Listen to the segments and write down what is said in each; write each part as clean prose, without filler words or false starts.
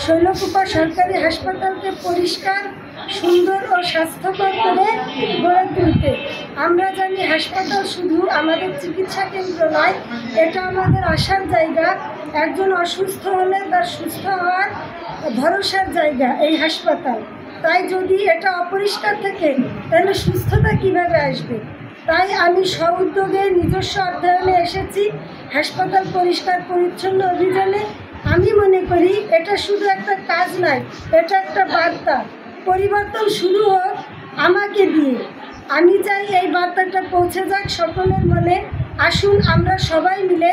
শৈলকুপা সরকারি হাসপাতালকে পরিষ্কার, সুন্দর ও স্বাস্থ্যকর করে গড়ে তুলতে। আমরা জানি হাসপাতাল শুধু আমাদের চিকিৎসা কেন্দ্র নয়, এটা আমাদের আসার জায়গা। একজন অসুস্থ হলে তার সুস্থ হওয়ার ভরসার জায়গা এই হাসপাতাল। তাই যদি এটা অপরিষ্কার থাকে তাহলে সুস্থতা কিভাবে আসবে? তাই আমি স্ব-উদ্যোগে নিজস্ব অর্থায়নে এসেছি হাসপাতাল পরিষ্কার পরিচ্ছন্ন অভিযানে। আমি মনে করি এটা শুধু একটা কাজ নয়, এটা একটা বার্তা। পরিবর্তন শুরু হোক আমাকে দিয়ে। আমি চাই এই বার্তাটা পৌঁছে যাক সকলের মনে। আসুন আমরা সবাই মিলে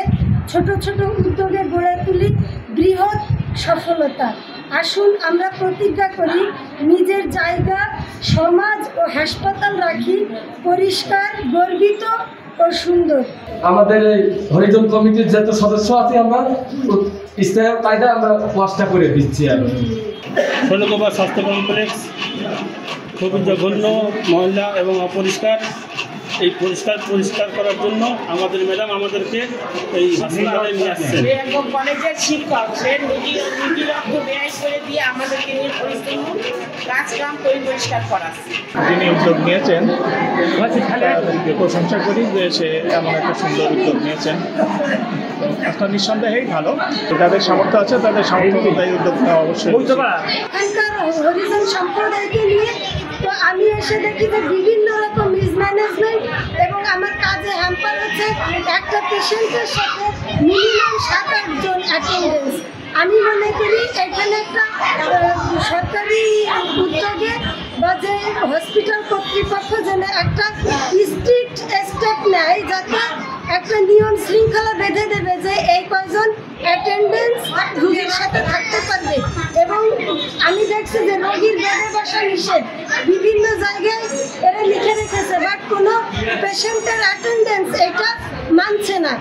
ছোট ছোট উদ্যোগে গড়ে তুলি বৃহৎ সফলতা। আসুন আমরা প্রতিজ্ঞা করি নিজের জায়গা, সমাজ ও হাসপাতাল রাখি পরিষ্কার, গর্বিত ও সুন্দর। আমাদের এই হরিজন কমিটির যত সদস্য আছে আমরা স্থায়ী কায়দা আমরা ওয়াশটা করে দিচ্ছি। শৈলকুপা স্বাস্থ্য কমপ্লেক্স খুবই জঘন্য, ময়লা এবং অপরিষ্কার। এই পরিষ্কার করার জন্য আমাদের ম্যাডাম আমাদেরকে এই হাসপাতালে নিয়ে আসছেন। একদম কলেজের শিক্ষক, সে নিজের অর্থ ব্যয় করে দিয়ে আমাদেরকে নিয়ে পরিষ্কার কাজকাম পরিষ্কার করাচ্ছে। যিনি উদ্যোগ নিয়েছেন তাদেরকে প্রশংসা করি যে সে এমন একটা সুন্দর উদ্যোগ নিয়েছেন। একটা নিঃসন্দেহেই ভালো, যাদের সামর্থ্য আছে তাদের সামর্থ্য অনুযায়ী উদ্যোগ নেওয়া অবশ্যই। এখানকার হরিজন সম্প্রদায়কে নিয়ে তো আমি এসে দেখি যে বিভিন্ন রকম মিসম্যানেজমেন্ট এবং আমার কাজে হ্যাম্পার হচ্ছে। একটা পেশেন্টের সাথে মিনিমাম 7-8 জন অ্যাটেন্ডেন্স। আমি মনে করি এখানে একটা সরকারি উদ্যোগে বা যে হসপিটাল কর্তৃপক্ষ যেন একটা স্ট্রিক্ট স্টেপ নেয়, যাতে একটা নিয়ম শৃঙ্খলা বেঁধে দেবে যে এই কয়জন অ্যাটেন্ডেন্স রোগীর সাথে থাকতে পারবে। এবং আমি দেখছি যে রোগীর বেডে বসা নিষেধ, বিভিন্ন জায়গায় এরা লিখে রেখেছে, বাট কোনো পেশেন্টের অ্যাটেন্ডেন্স এটা মানছে না।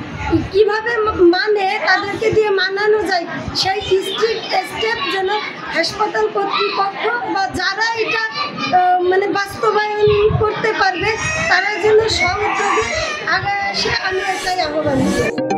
কিভাবে মানে তাদেরকে দিয়ে মানানো যায় সেই স্ট্রিক্ট স্টেপ যেন হাসপাতাল কর্তৃপক্ষ বা যারা এটা মানে বাস্তবায়ন করতে পারবে তারা যেন স্ব-উদ্যোগে আগে এসে আমি এটাই আহ্বান করি।